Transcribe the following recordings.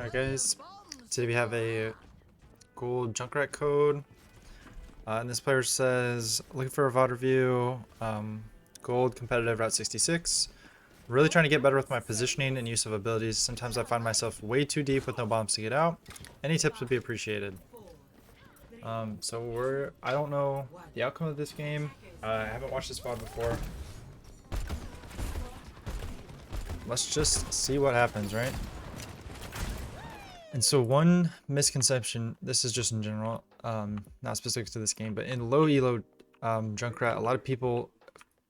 Alright guys, today we have a gold Junkrat code, and this player says, looking for a VOD review, gold competitive Route 66, really trying to get better with my positioning and use of abilities. Sometimes I find myself way too deep with no bombs to get out. Any tips would be appreciated. I don't know the outcome of this game. I haven't watched this VOD before. Let's just see what happens, right? And so one misconception, this is just in general, not specific to this game, but in low elo Junkrat, a lot of people,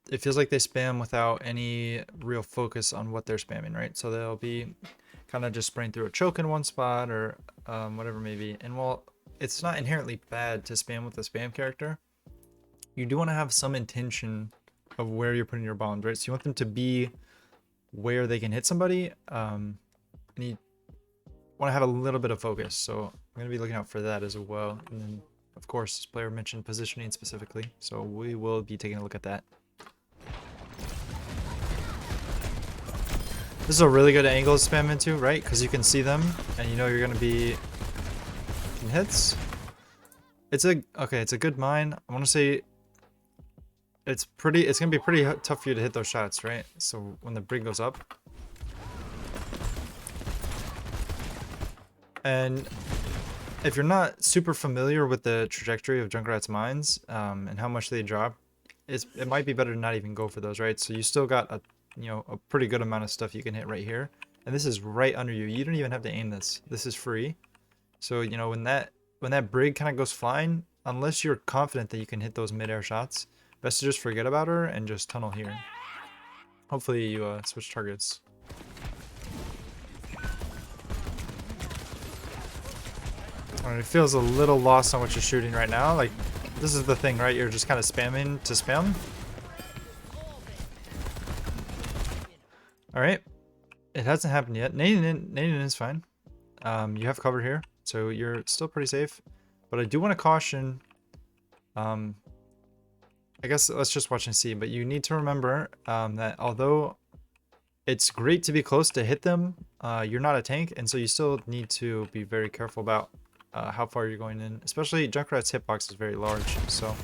it feels like they spam without any real focus on what they're spamming, right? So they'll be kind of just spraying through a choke in one spot or whatever maybe. And while it's not inherently bad to spam with a spam character, you do want to have some intention of where you're putting your bombs, right? So you want them to be where they can hit somebody, and you want to have a little bit of focus, so I'm going to be looking out for that as well. And then of course this player mentioned positioning specifically, so we will be taking a look at that. This is a really good angle to spam into, right? Because you can see them and you know you're going to be in hits. It's a good mine. I want to say it's going to be pretty tough for you to hit those shots, right? So when the brig goes up, and if you're not super familiar with the trajectory of Junkrat's mines and how much they drop, it might be better to not even go for those, right? So you still got a pretty good amount of stuff you can hit right here, and this is right under you. You don't even have to aim this. This is free. So when that brig kind of goes flying, unless you're confident that you can hit those mid-air shots, best to just forget about her and just tunnel here. Hopefully you switch targets. It feels a little lost on what you're shooting right now. Like, this is the thing, right? You're just kind of spamming to spam. Alright. It hasn't happened yet. Nading is fine. You have cover here, so you're still pretty safe. But I do want to caution... I guess let's just watch and see. But you need to remember that although it's great to be close to hit them, you're not a tank, and so you still need to be very careful about how far you're going in. Especially Junkrat's hitbox is very large, so...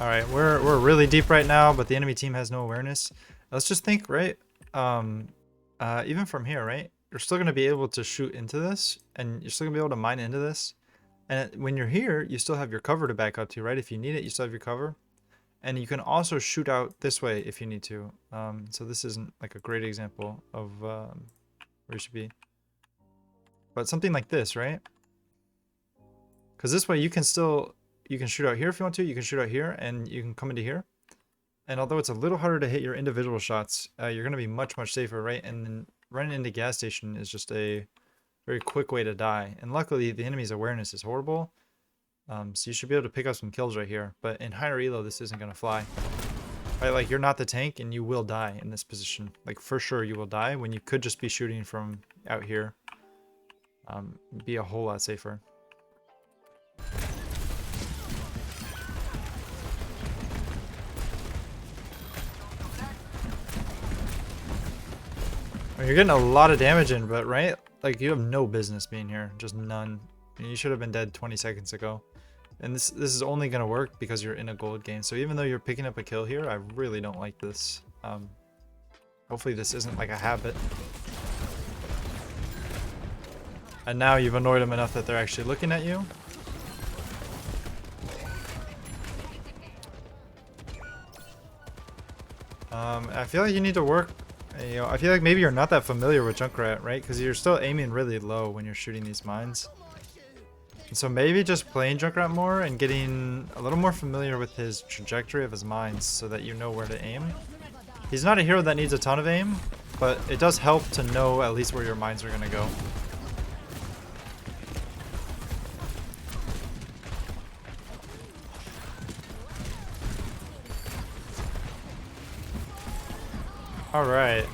Alright, we're really deep right now, but the enemy team has no awareness. Let's just think, right? Even from here, right? You're still going to be able to shoot into this, and you're still going to be able to mine into this. And when you're here, you still have your cover to back up to, right? If you need it, you still have your cover. And you can also shoot out this way if you need to. So this isn't like a great example of where you should be. But something like this, right? Because this way you can shoot out here if you want to. You can shoot out here and you can come into here. And although it's a little harder to hit your individual shots, you're going to be much, much safer, right? And then running into gas station is just a very quick way to die. And luckily the enemy's awareness is horrible. So you should be able to pick up some kills right here. But in higher elo, this isn't going to fly. Right, like, you're not the tank and you will die in this position. Like, for sure you will die when you could just be shooting from out here. Be a whole lot safer. You're getting a lot of damage in, but right? Like, you have no business being here. Just none. You should have been dead 20 seconds ago. And this is only going to work because you're in a gold game. So even though you're picking up a kill here, I really don't like this. Hopefully this isn't like a habit. And now you've annoyed them enough that they're actually looking at you. I feel like you need to work... I feel like maybe you're not that familiar with Junkrat, right? Because you're still aiming really low when you're shooting these mines. And so maybe just playing Junkrat more and getting a little more familiar with his trajectory of his mines so that you know where to aim. He's not a hero that needs a ton of aim, but it does help to know at least where your mines are going to go. Alright.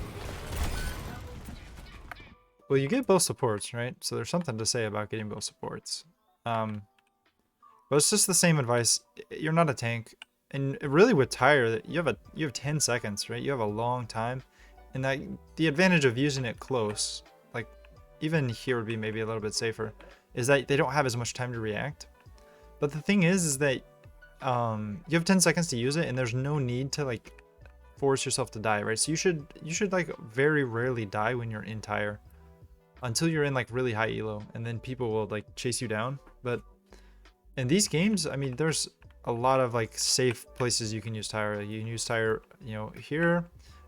Well, you get both supports, right? So there's something to say about getting both supports. But it's just the same advice. You're not a tank. And really with tire, you have 10 seconds, right? You have a long time, and that the advantage of using it close, like even here would be maybe a little bit safer, is that they don't have as much time to react. But the thing is that you have 10 seconds to use it, and there's no need to like force yourself to die, right? So you should like very rarely die when you're in tire until you're in like really high elo, and then people will like chase you down. But in these games, I mean, there's a lot of like safe places you can use tire. You can use tire, you know, here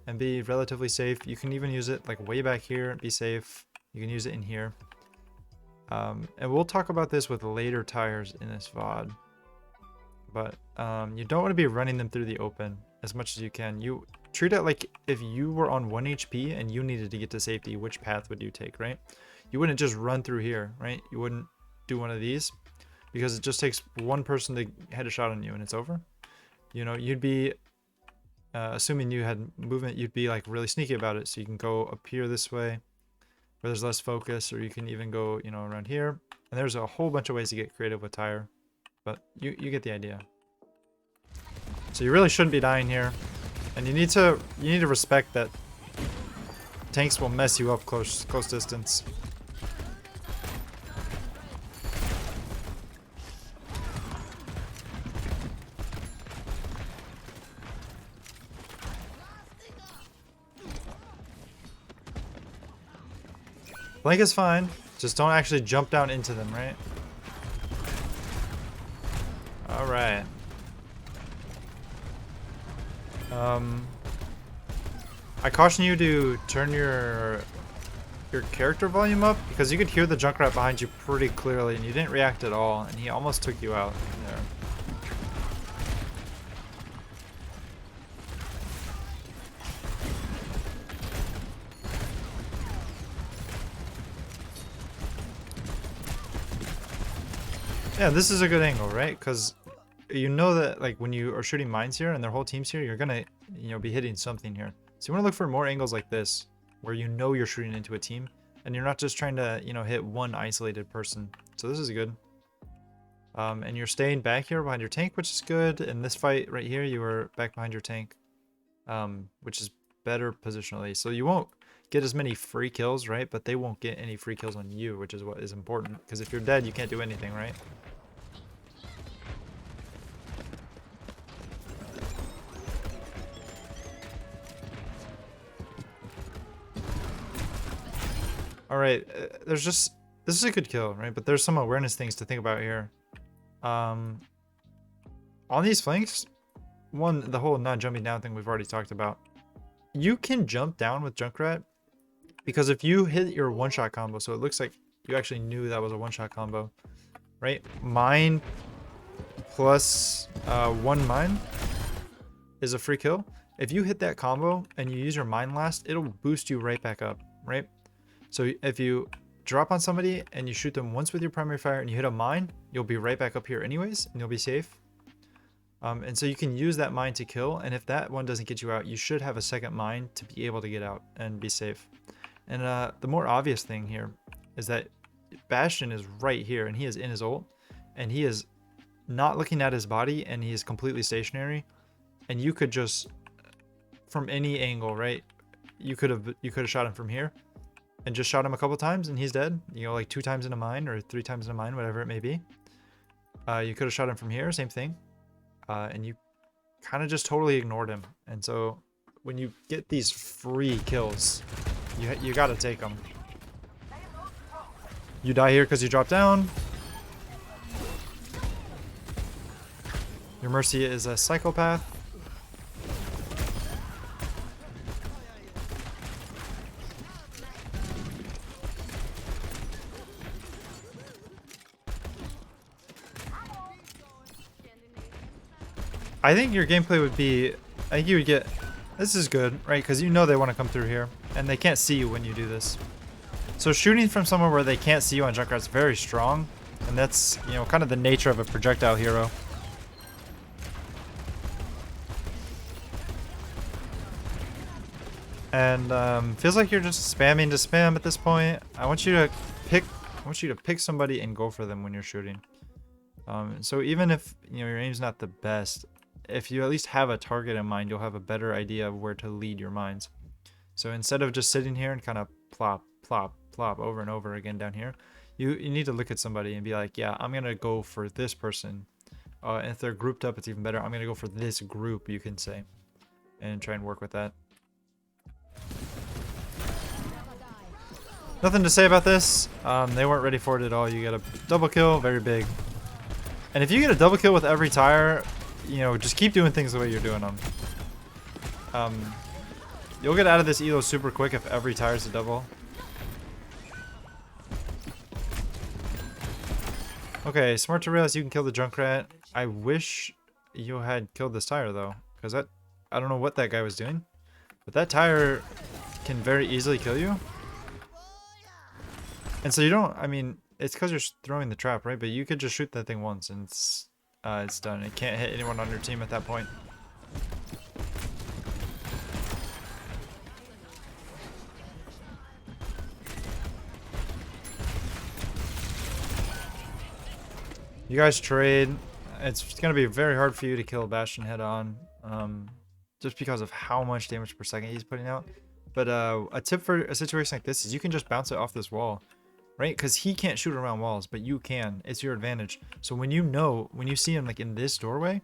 and be relatively safe. You can even use it like way back here and be safe. You can use it in here. And we'll talk about this with later tires in this VOD. But you don't want to be running them through the open as much as you can. You treat it like if you were on 1 HP and you needed to get to safety, which path would you take, right? You wouldn't just run through here, right? You wouldn't do one of these, because it just takes one person to head a shot on you and it's over. You know, you'd be, assuming you had movement, you'd be like really sneaky about it. So you can go up here this way where there's less focus, or you can even go, you know, around here. And there's a whole bunch of ways to get creative with tire, but you get the idea. So you really shouldn't be dying here. And you need to respect that tanks will mess you up close distance. Flank is fine, just don't actually jump down into them, right? Alright. I caution you to turn your character volume up, because you could hear the Junkrat behind you pretty clearly, and you didn't react at all, and he almost took you out there. Yeah, this is a good angle, right? Because you know that like when you are shooting mines here and their whole team's here, you're gonna, you know, be hitting something here. So you want to look for more angles like this, where you know you're shooting into a team, and you're not just trying to, you know, hit one isolated person. So this is good. And you're staying back here behind your tank, which is good. In this fight right here, you were back behind your tank, which is better positionally. So you won't get as many free kills, right? But they won't get any free kills on you, which is what is important. Because if you're dead, you can't do anything, right? All right, this is a good kill, right? But there's some awareness things to think about here. On these flanks, the whole not jumping down thing we've already talked about. You can jump down with Junkrat, because if you hit your one-shot combo, so it looks like you actually knew that was a one-shot combo, right? Mine plus 1 mine is a free kill. If you hit that combo and you use your mine last, it'll boost you right back up, right? So if you drop on somebody and you shoot them once with your primary fire and you hit a mine, you'll be right back up here anyways, and you'll be safe. And so you can use that mine to kill, and if that one doesn't get you out, you should have a second mine to be able to get out and be safe. And the more obvious thing here is that Bastion is right here, and he is in his ult, and he is not looking at his body, and he is completely stationary. And you could just, from any angle, right? You could have shot him from here, and just shot him a couple times, and he's dead. You know, like 2 times in a mine or 3 times in a mine, whatever it may be. You could have shot him from here, same thing. And you kind of just totally ignored him. And so when you get these free kills, you got to take them. You die here because you drop down. Your Mercy is a psychopath. I think your gameplay would be, I think you would get, this is good, right? Because you know they want to come through here, and they can't see you when you do this. So shooting from somewhere where they can't see you on Junkrat is very strong, and that's, you know, kind of the nature of a projectile hero. And feels like you're just spamming to spam at this point. I want you to pick somebody and go for them when you're shooting. So even if, you know, your aim's not the best, if you at least have a target in mind, you'll have a better idea of where to lead your mines. So instead of just sitting here and kind of plop, plop, plop over and over again down here, you need to look at somebody and be like, yeah, I'm going to go for this person. And if they're grouped up, it's even better. I'm going to go for this group, you can say, and try and work with that. Nothing to say about this. They weren't ready for it at all. You get a double kill, very big. And if you get a double kill with every tire, you know, just keep doing things the way you're doing them. You'll get out of this elo super quick if every tire's a double. Okay, smart to realize you can kill the Junkrat. I wish you had killed this tire though, because I don't know what that guy was doing, but that tire can very easily kill you. And so you don't, I mean, it's because you're throwing the trap, right? But you could just shoot that thing once and it's done. It can't hit anyone on your team at that point. You guys trade. It's going to be very hard for you to kill Bastion head on, just because of how much damage per second he's putting out. But a tip for a situation like this is you can just bounce it off this wall, right? Because he can't shoot around walls, but you can. It's your advantage. So when you see him like in this doorway,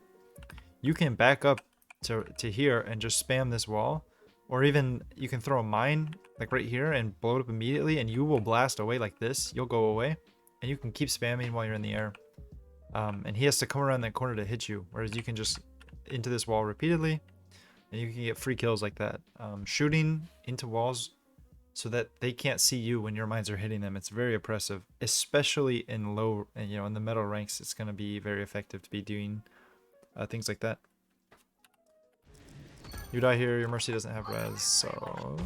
you can back up to here and just spam this wall, or even you can throw a mine like right here and blow it up immediately, and you will blast away like this. You'll go away, and you can keep spamming while you're in the air. And he has to come around that corner to hit you, whereas you can just into this wall repeatedly, and you can get free kills like that. Shooting into walls so that they can't see you when your mines are hitting them, it's very oppressive, especially in low, you know, in the metal ranks. It's going to be very effective to be doing things like that. You die here, your mercy doesn't have res, so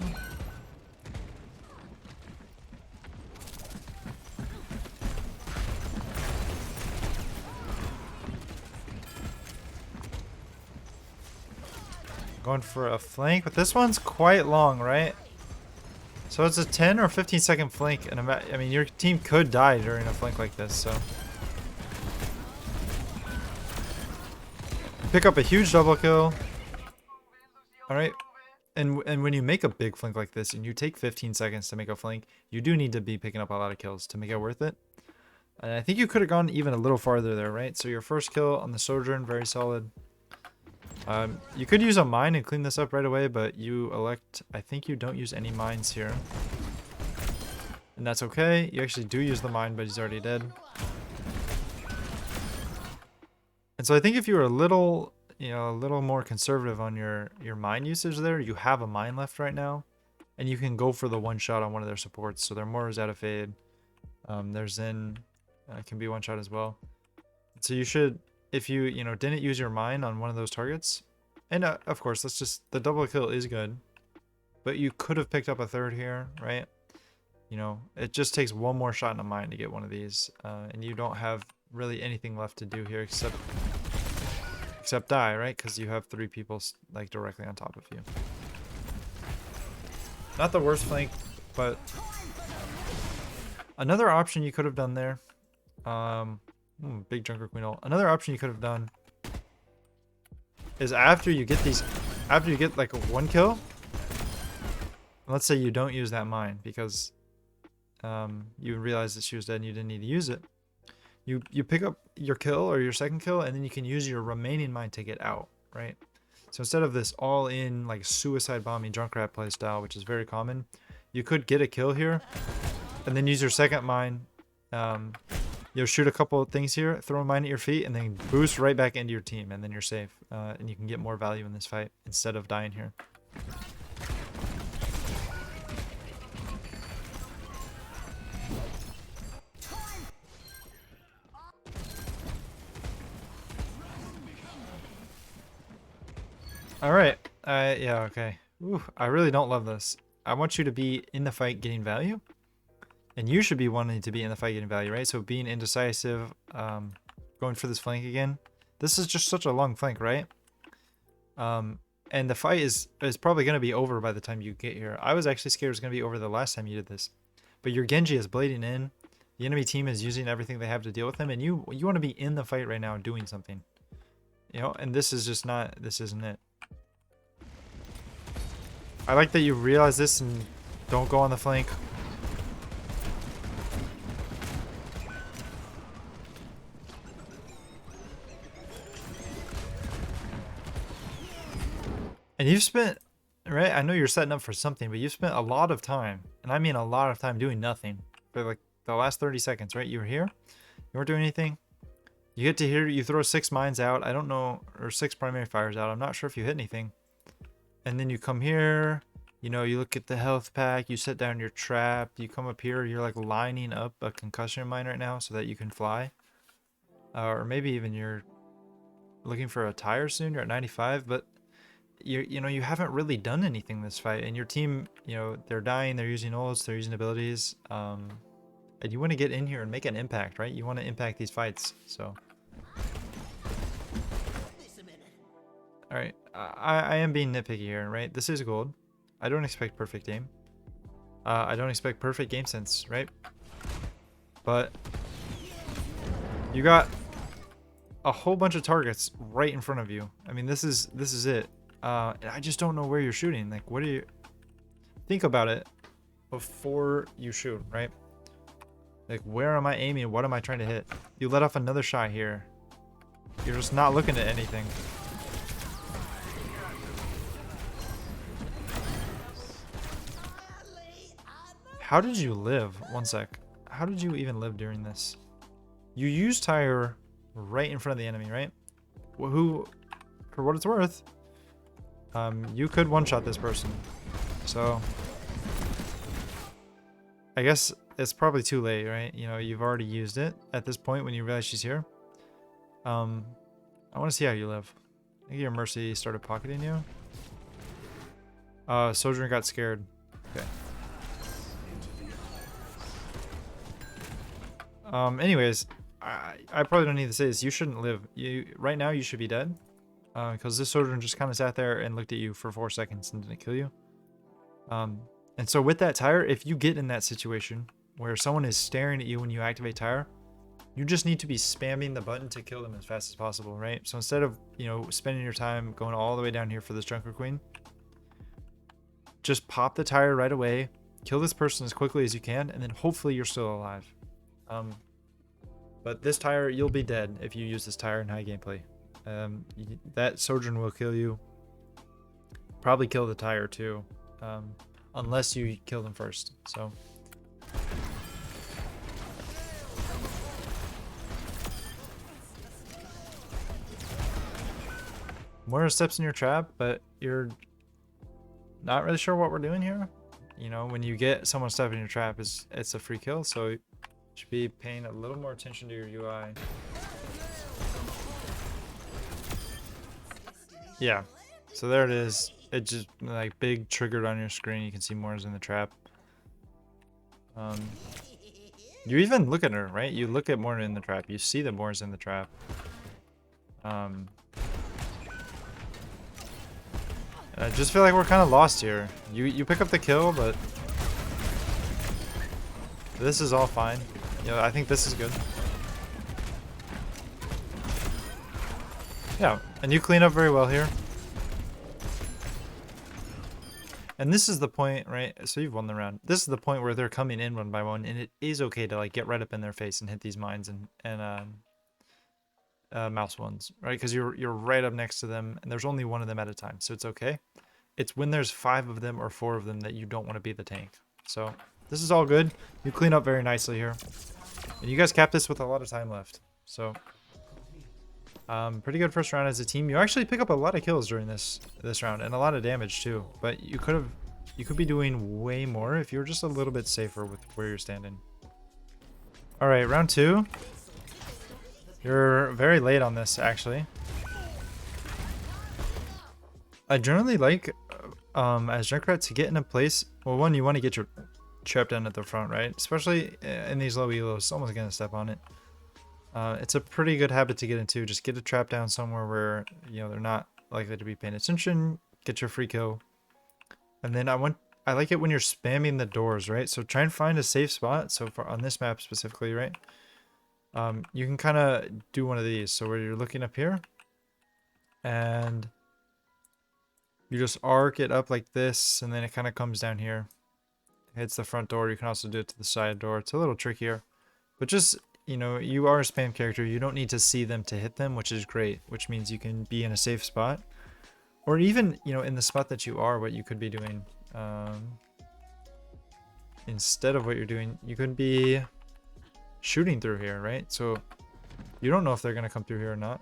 going for a flank, but this one's quite long, right? So it's a 10 or 15 second flank, and I mean your team could die during a flank like this, so pick up a huge double kill. All right, and when you make a big flank like this and you take 15 seconds to make a flank, you do need to be picking up a lot of kills to make it worth it. And I think you could have gone even a little farther there, right? So your first kill on the Sojourn, very solid. You could use a mine and clean this up right away, but you elect, I think you don't use any mines here. And that's okay. You actually do use the mine, but he's already dead. And so I think if you were a little, you know, a little more conservative on your mine usage there, you have a mine left right now, and you can go for the one shot on one of their supports. So their mortars out of fade. Their Zen can be one shot as well. So you should, if you didn't use your mine on one of those targets, and of course the double kill is good, but you could have picked up a third here, right? You know, it just takes one more shot in a mine to get one of these, and you don't have really anything left to do here except die, right? Because you have 3 people like directly on top of you. Not the worst flank, but another option you could have done there. Big Junkrat Queen ult. Another option you could have done is after you get like a 1 kill, let's say you don't use that mine because you realize that she was dead and you didn't need to use it. You pick up your kill or your second kill, and then you can use your remaining mine to get out, right? So instead of this all-in like suicide bombing Junkrat play style, which is very common, you could get a kill here and then use your second mine. You'll shoot a couple of things here, throw a mine at your feet, and then boost right back into your team, and then you're safe. And you can get more value in this fight instead of dying here. All right. Yeah, okay. Ooh, I really don't love this. I want you to be in the fight getting value. And you should be wanting to be in the fight getting value, right? So being indecisive, going for this flank again. This is just such a long flank, right? And the fight is probably going to be over by the time you get here. I was actually scared it was going to be over the last time you did this. But your Genji is blading in. The enemy team is using everything they have to deal with him. And you want to be in the fight right now doing something. You know, and this is just not, this isn't it. I like that you realize this and don't go on the flank. And you've spent, right? I know you're setting up for something, but you've spent a lot of time, and I mean a lot of time doing nothing for like the last 30 seconds, right? You were here, you weren't doing anything. You get to here, you throw 6 mines out. I don't know, or 6 primary fires out. I'm not sure if you hit anything. And then you come here, you know, you look at the health pack, you set down your trap, you come up here, you're like lining up a concussion mine right now so that you can fly. Or maybe even you're looking for a tire soon, you're at 95, but you know, you haven't really done anything this fight, and your team, you know, they're dying, they're using ults, they're using abilities, and you want to get in here and make an impact, right? You want to impact these fights, so. All right, I am being nitpicky here, right? This is gold. I don't expect perfect aim. I don't expect perfect game sense, right? But you got a whole bunch of targets right in front of you. I mean, this is it. I just don't know where you're shooting. Like, what do you think about it before you shoot, right? Like, where am I aiming? What am I trying to hit? You let off another shot here. You're just not looking at anything. How did you live? One sec. How did you even live during this? You used tire right in front of the enemy, right? Who, for what it's worth, you could one-shot this person. So I guess it's probably too late, right? You know, you've already used it at this point when you realize she's here. I want to see how you live. I think your Mercy started pocketing you. Sojourner got scared. Okay. Anyways, I probably don't need to say this. You shouldn't live. Right now you should be dead. Because this Sojourner just kind of sat there and looked at you for 4 seconds and didn't kill you. And so with that tire, if you get in that situation where someone is staring at you when you activate tire, you just need to be spamming the button to kill them as fast as possible, right? So instead of, you know, spending your time going all the way down here for this Junkrat Queen, just pop the tire right away, kill this person as quickly as you can, and then hopefully you're still alive. But this tire, you'll be dead if you use this tire in high gameplay. That Sojourner will kill you. Probably kill the tire too, unless you kill them first. So more steps in your trap, but you're not really sure what we're doing here. You know, when you get someone stepping in your trap, it's a free kill, so you should be paying a little more attention to your UI. Yeah, so there it is. It just like big triggered on your screen. You can see Moore's in the trap. You even look at her, right? You look at Moore in the trap. You see that Moore's in the trap. I just feel like we're kind of lost here. You pick up the kill, but this is all fine. You know, I think this is good. Yeah, and you clean up very well here. And this is the point, right? So you've won the round. This is the point where they're coming in one by one, and it is okay to like get right up in their face and hit these mines and mouse ones, right? Because you're right up next to them, and there's only one of them at a time, so it's okay. It's when there's 5 of them or 4 of them that you don't want to be the tank. So this is all good. You clean up very nicely here, and you guys capped this with a lot of time left. So pretty good first round as a team. You actually pick up a lot of kills during this round and a lot of damage too. But you could be doing way more if you were just a little bit safer with where you're standing. All right, round 2. You're very late on this actually. I generally like as Junkrat to get in a place. Well, one, you want to get your trap down at the front, right? Especially in these low elos, someone's gonna step on it. It's a pretty good habit to get into. Just get a trap down somewhere where, you know, they're not likely to be paying attention. Get your free kill. And then I like it when you're spamming the doors, right? So try and find a safe spot. So for on this map specifically, right? You can kind of do one of these. So where you're looking up here, and you just arc it up like this, and then it kind of comes down here. Hits the front door. You can also do it to the side door. It's a little trickier. But just, you know, you are a spam character. You don't need to see them to hit them, which is great. Which means you can be in a safe spot. Or even, you know, in the spot that you are, what you could be doing. Instead of what you're doing, you could be shooting through here, right? So you don't know if they're going to come through here or not.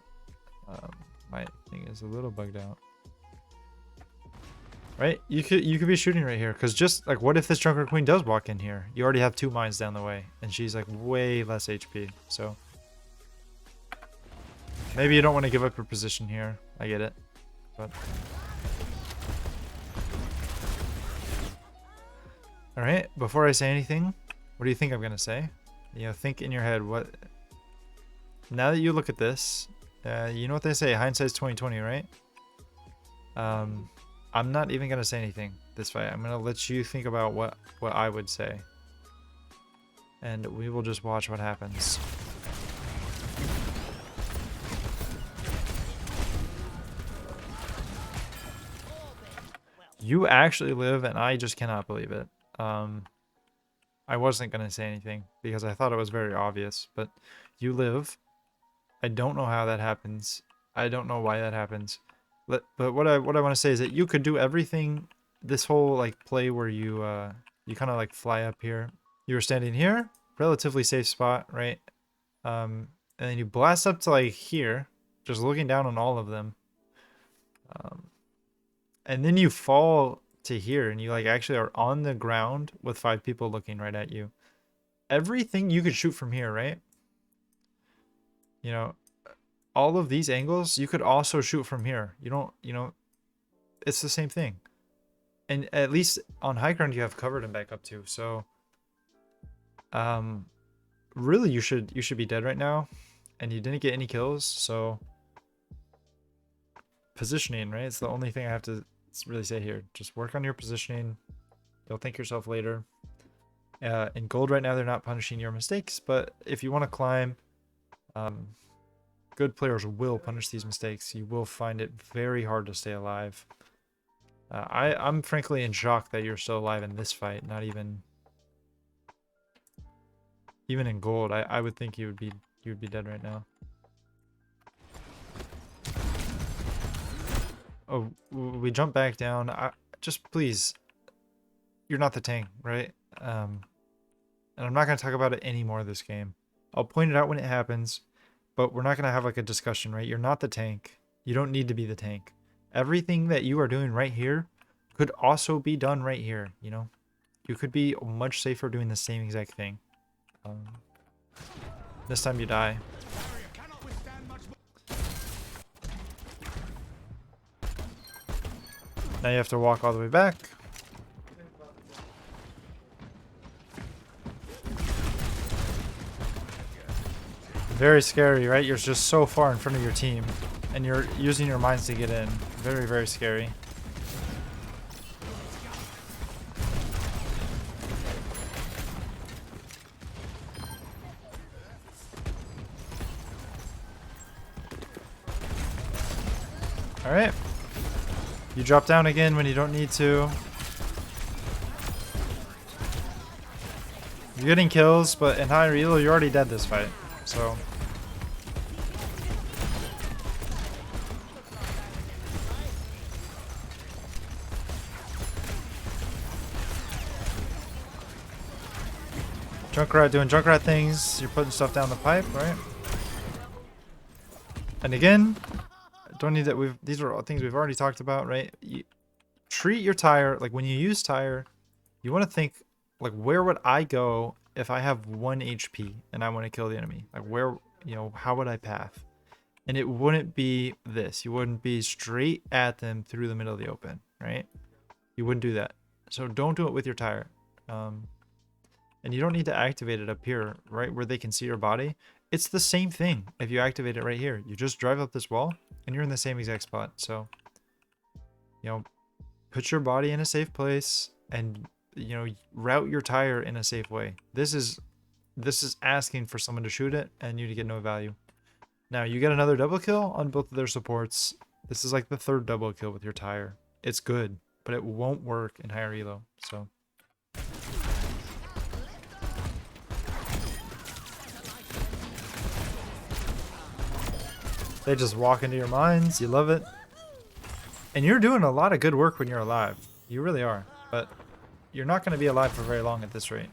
My thing is a little bugged out. Right? You could be shooting right here. Because just, like, what if this Junkrat Queen does walk in here? You already have 2 mines down the way. And she's, like, way less HP. So maybe you don't want to give up your position here. I get it. But alright, before I say anything, what do you think I'm going to say? You know, think in your head, what... Now that you look at this, you know what they say, hindsight's 20/20, right? I'm not even going to say anything this fight. I'm going to let you think about what I would say. And we will just watch what happens. You actually live, and I just cannot believe it. I wasn't going to say anything because I thought it was very obvious, but you live. I don't know how that happens. I don't know why that happens. But what I want to say is that you could do everything, this whole like play where you kind of like fly up here. You were standing here, relatively safe spot, right? And then you blast up to like here, just looking down on all of them. And then you fall to here and you like actually are on the ground with 5 people looking right at you. Everything you could shoot from here, right? You know, all of these angles, you could also shoot from here. You don't, you know, it's the same thing. And at least on high ground, you have covered and back up too. So, really, you should be dead right now, and you didn't get any kills. So, positioning, right? It's the only thing I have to really say here. Just work on your positioning. You'll thank yourself later. In gold right now, they're not punishing your mistakes, but if you want to climb, good players will punish these mistakes. You will find it very hard to stay alive. I'm frankly in shock that you're still alive in this fight. Not even in gold. I would think you would be dead right now. Oh, we jump back down. Just please, you're not the tank, right? And I'm not going to talk about it anymore this game. I'll point it out when it happens, but we're not going to have like a discussion, right? You're not the tank. You don't need to be the tank. Everything that you are doing right here could also be done right here, you know? You could be much safer doing the same exact thing. This time you die. Now you have to walk all the way back. Very scary, right? You're just so far in front of your team, and you're using your mines to get in. Very, very scary. Alright. You drop down again when you don't need to. You're getting kills, but in high elo, you're already dead this fight. So. Junkrat doing Junkrat things. You're putting stuff down the pipe, right? And again, don't need that. These are all things we've already talked about, right? You treat your tire like when you use tire, you want to think like, where would I go if I have 1 HP and I want to kill the enemy? Like, where, you know, how would I path? And it wouldn't be this. You wouldn't be straight at them through the middle of the open, right? You wouldn't do that. So don't do it with your tire. And you don't need to activate it up here, right, where they can see your body. It's the same thing if you activate it right here. You just drive up this wall, and you're in the same exact spot. So, you know, put your body in a safe place, and, you know, route your tire in a safe way. This is asking for someone to shoot it, and you to get no value. Now, you get another double kill on both of their supports. This is like the third double kill with your tire. It's good, but it won't work in higher elo. So they just walk into your minds. You love it. And you're doing a lot of good work when you're alive. You really are. But you're not going to be alive for very long at this rate.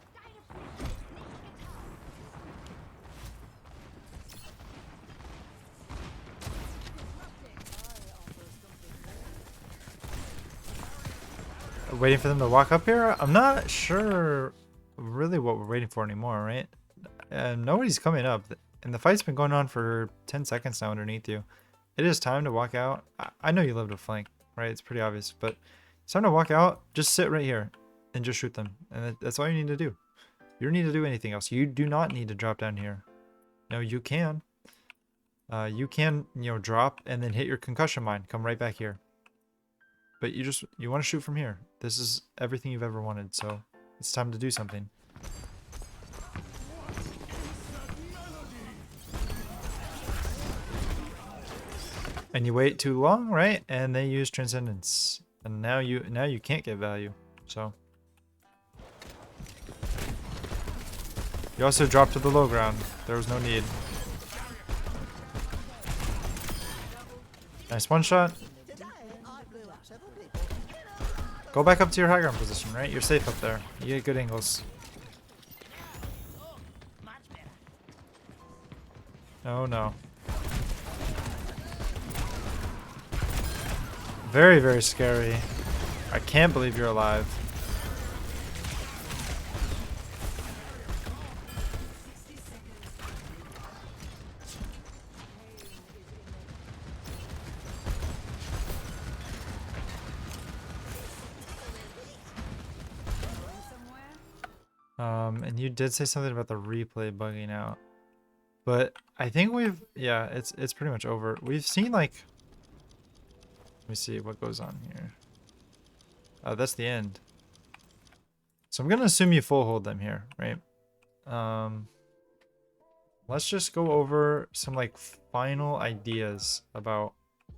Waiting for them to walk up here? I'm not sure really what we're waiting for anymore, right? Nobody's coming up. And the fight's been going on for 10 seconds now underneath you. It is time to walk out. I know you love to flank, right? It's pretty obvious. But it's time to walk out. Just sit right here and just shoot them. And that's all you need to do. You don't need to do anything else. You do not need to drop down here. No, you can. You can, drop and then hit your concussion mine. Come right back here. But you want to shoot from here. This is everything you've ever wanted, so it's time to do something. And you wait too long, right? And they use Transcendence. And now you can't get value. So you also drop to the low ground. There was no need. Nice one shot. Go back up to your high ground position, right? You're safe up there. You get good angles. Oh no. Very, very scary. I can't believe you're alive. And you did say something about the replay bugging out. But I think yeah, it's pretty much over. We've seen like, let me see what goes on here. Oh, that's the end. So I'm gonna assume you full hold them here, right? Let's just go over some like final ideas about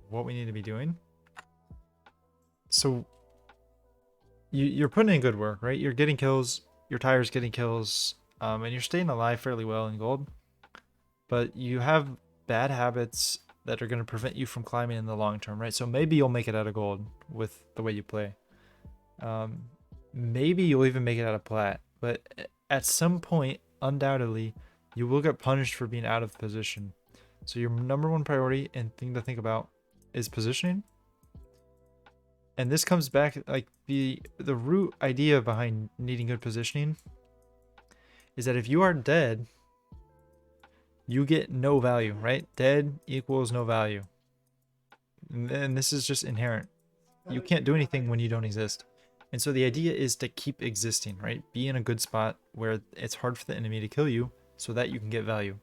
what we need to be doing. So you're putting in good work, right? You're getting kills, your tire's getting kills, and you're staying alive fairly well in gold. But you have bad habits that are going to prevent you from climbing in the long term, right? So maybe you'll make it out of gold with the way you play. Maybe you'll even make it out of plat. But at some point, undoubtedly, you will get punished for being out of position. So your number one priority and thing to think about is positioning. And this comes back, like the root idea behind needing good positioning is that if you are dead, you get no value, right? Dead equals no value. And this is just inherent. You can't do anything when you don't exist. And so the idea is to keep existing, right? Be in a good spot where it's hard for the enemy to kill you so that you can get value.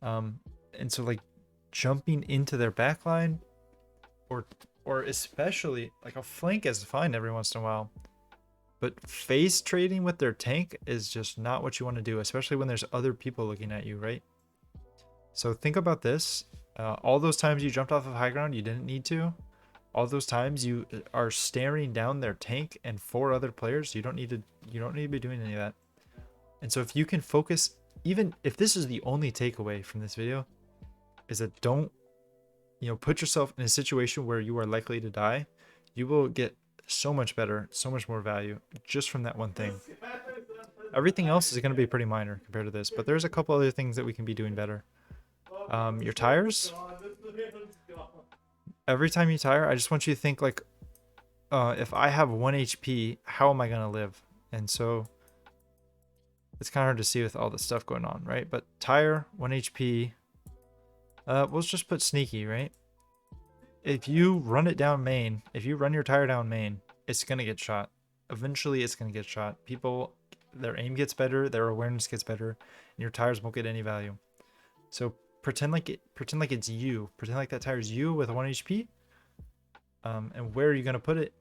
And so like jumping into their backline or especially like a flank is fine every once in a while. But face trading with their tank is just not what you want to do, especially when there's other people looking at you, right? So think about this. All those times you jumped off of high ground, you didn't need to. All those times you are staring down their tank and 4 other players, you don't need to be doing any of that. And so if you can focus, even if this is the only takeaway from this video, is that don't, put yourself in a situation where you are likely to die. You will get so much better, so much more value just from that one thing. Everything else is going to be pretty minor compared to this, but there's a couple other things that we can be doing better. Your tires. Every time you tire, I just want you to think like, if I have 1 HP, how am I going to live? And so it's kind of hard to see with all the stuff going on, right? But tire, 1 HP. We'll just put sneaky, right? If you run it down main, if you run your tire down main, it's going to get shot. Eventually, it's going to get shot. People, their aim gets better, their awareness gets better, and your tires won't get any value. So pretend like it's you. Pretend like that tire's you with 1 HP. And where are you gonna put it?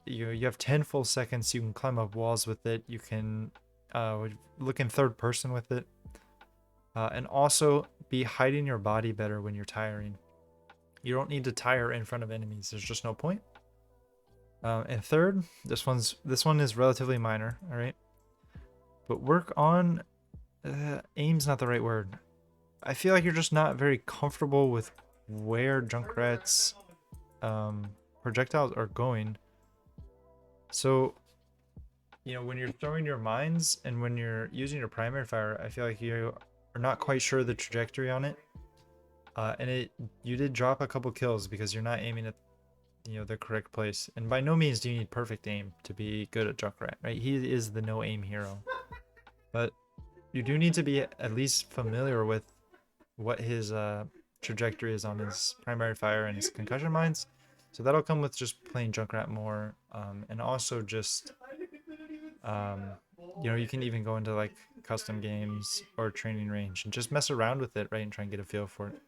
You have 10 full seconds. You can climb up walls with it. You can look in third person with it, and also be hiding your body better when you're tiring. You don't need to tire in front of enemies. There's just no point. And third, this one is relatively minor. All right, but work on aim's not the right word. I feel like you're just not very comfortable with where Junkrat's projectiles are going. So, you know, when you're throwing your mines and when you're using your primary fire, I feel like you are not quite sure the trajectory on it. And you did drop a couple kills because you're not aiming at, you know, the correct place. And by no means do you need perfect aim to be good at Junkrat, right? He is the no aim hero. But you do need to be at least familiar with what his trajectory is on his primary fire and his concussion mines. So that'll come with just playing Junkrat more, and also just you know, you can even go into like custom games or training range and just mess around with it, right, and try and get a feel for it.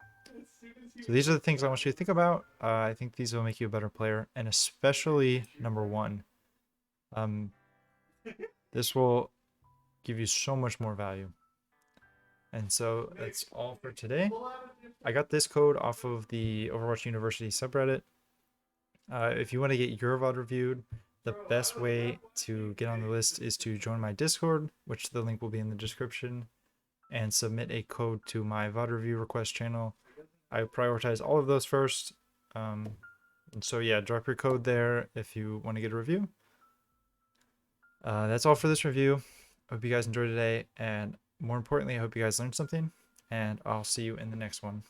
So these are the things I want you to think about. I think these will make you a better player, and especially number one. This will give you so much more value. And so that's all for today. I got this code off of the Overwatch University subreddit. If you want to get your VOD reviewed, the best way to get on the list is to join my Discord, which the link will be in the description, and submit a code to my VOD review request channel. I prioritize all of those first. And so yeah, drop your code there if you want to get a review. That's all for this review. I hope you guys enjoyed today, and more importantly, I hope you guys learned something, and I'll see you in the next one.